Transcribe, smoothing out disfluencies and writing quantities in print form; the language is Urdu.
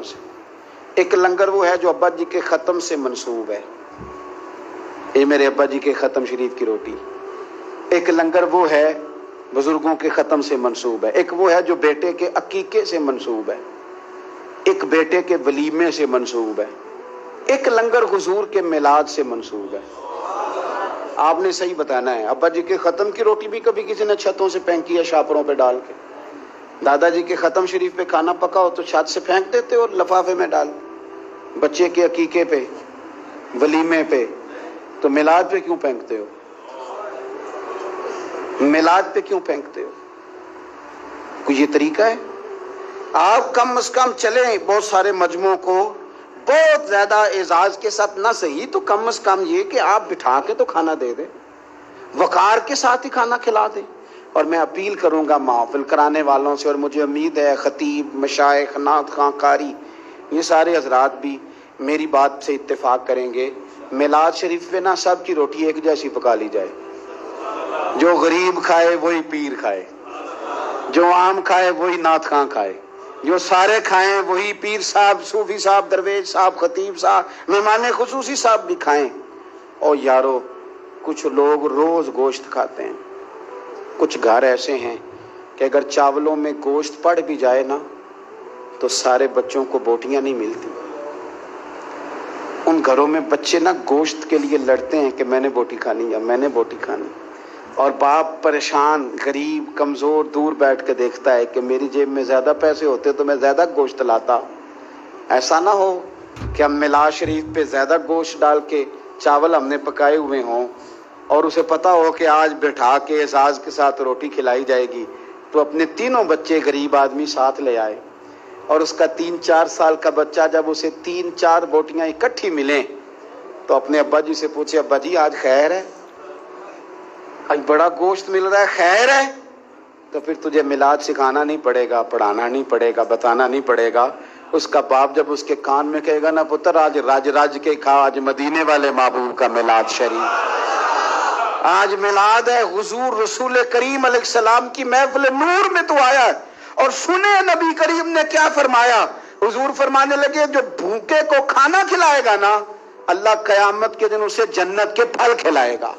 والوں سے۔ ایک لنگر وہ ہے جو ابا جی کے ختم سے منسوب ہے، یہ میرے ابا جی کے ختم شریف کی روٹی۔ ایک لنگر وہ ہے بزرگوں کے ختم سے منسوب ہے، ایک وہ ہے جو بیٹے کے عقیقے سے منسوب ہے، ایک بیٹے کے ولیمے سے منسوب ہے، ایک لنگر حضور کے میلاد سے منسوب ہے۔ آپ نے صحیح بتانا ہے۔ ابا جی کے ختم کی روٹی بھی کبھی کسی نے چھتوں سے پھینکی ہے شاپروں پہ ڈال کے، دادا جی کے ختم شریف پہ کھانا پکا ہو تو چھت سے پھینک دیتے ہو لفافے میں ڈال، بچے کے عقیقے پہ ولیمے پہ، تو میلاد پہ کیوں پھینکتے ہو؟ میلاد پہ کیوں پھینکتے ہو؟ کوئی یہ طریقہ ہے؟ آپ کم از کم چلیں بہت سارے مجموعوں کو بہت زیادہ اعزاز کے ساتھ نہ صحیح تو کم از کم یہ کہ آپ بٹھا کے تو کھانا دے دیں، وقار کے ساتھ ہی کھانا کھلا دیں۔ اور میں اپیل کروں گا محفل کرانے والوں سے، اور مجھے امید ہے خطیب، مشائخ، نعت خواں، قاری، یہ سارے حضرات بھی میری بات سے اتفاق کریں گے، میلاد شریف پہ نہ سب کی روٹی ایک جیسی پکا لی جائے، جو غریب کھائے وہی پیر کھائے، جو عام کھائے وہی نعت خواں کھائے، جو سارے کھائیں وہی پیر صاحب، صوفی صاحب، درویش صاحب، خطیب صاحب، مہمان خصوصی صاحب بھی کھائیں۔ اور یارو کچھ لوگ روز گوشت کھاتے ہیں، کچھ گھر ایسے ہیں کہ اگر چاولوں میں گوشت پڑ بھی جائے نا تو سارے بچوں کو بوٹیاں نہیں ملتی۔ ان گھروں میں بچے نا گوشت کے لیے لڑتے ہیں کہ میں نے بوٹی کھانی یا میں نے بوٹی کھانی، اور باپ پریشان، غریب، کمزور دور بیٹھ کے دیکھتا ہے کہ میری جیب میں زیادہ پیسے ہوتے تو میں زیادہ گوشت لاتا۔ ایسا نہ ہو کہ ہم میلاد شریف پہ زیادہ گوشت ڈال کے چاول ہم نے پکائے ہوئے ہوں اور اسے پتا ہو کہ آج بٹھا کے اعزاز کے ساتھ روٹی کھلائی جائے گی، تو اپنے تینوں بچے غریب آدمی ساتھ لے آئے، اور اس کا 3-4 سال کا بچہ جب اسے 3-4 بوٹیاں اکٹھی ملیں تو اپنے ابا جی سے پوچھے، ابا جی آج خیر ہے؟ آج بڑا گوشت مل رہا ہے، خیر ہے؟ تو پھر تجھے میلاد سکھانا نہیں پڑے گا، پڑھانا نہیں پڑے گا، بتانا نہیں پڑے گا۔ اس کا باپ جب اس کے کان میں کہے گا نا، پتر آج راج راج کے کھا، آج مدینے والے محبوب کا میلاد شریف، آج میلاد ہے، حضور رسول کریم علیہ السلام کی محفل نور میں تو آیا ہے۔ اور سنے نبی کریم نے کیا فرمایا، حضور فرمانے لگے جو بھوکے کو کھانا کھلائے گا نا، اللہ قیامت کے دن اسے جنت کے پھل کھلائے گا۔